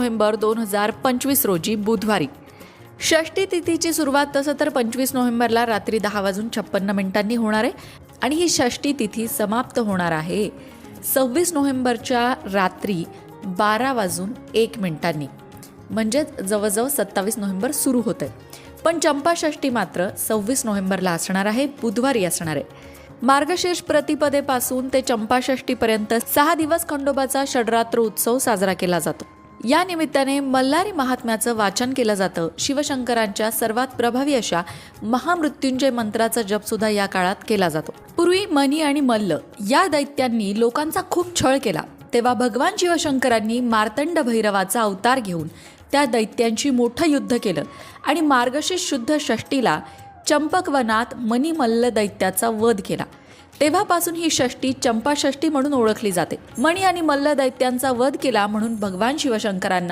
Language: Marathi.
नोव्हेंबर 2025 रोजी बुधवारी. षष्ठी तिथीची सुरुवात तसं तर 25 नोव्हेंबरला रात्री 10:56 होणार आहे आणि ही षष्ठी तिथी समाप्त होणार आहे 26 नोव्हेंबरच्या रात्री 12:01. म्हणजेच जवळजवळ 27 नोव्हेंबर सुरू होत आहे. पण चंपाषष्ठी मात्र 26 नोव्हेंबरला असणार आहे, बुधवारी असणार आहे. मार्गशीर्ष प्रतिपदेपासून ते चंपाषष्ठीपर्यंत 6 दिवस खंडोबाचा षडरात्र उत्सव साजरा केला जातो. या निमित्ताने मल्हारी महात्म्याचं वाचन केलं जातं. शिवशंकरांच्या सर्वात प्रभावी अशा महामृत्युंजय मंत्राचा जप सुद्धा या काळात केला जातो. पूर्वी मनी आणि मल्ल या दैत्यांनी लोकांचा खूप छळ केला, तेव्हा भगवान शिवशंकरांनी मार्तंड भैरवाचा अवतार घेऊन त्या दैत्यांची मोठं युद्ध केलं आणि मार्गशीर्ष शुद्ध षष्टीला चंपकवनात मणिमल्ल दैत्याचा वध केला. तेव्हापासून ही षष्टी चंपाषष्ठी म्हणून ओळखली जाते. मणी आणि मल्ल दैत्यांचा वध केला म्हणून भगवान शिवशंकरांना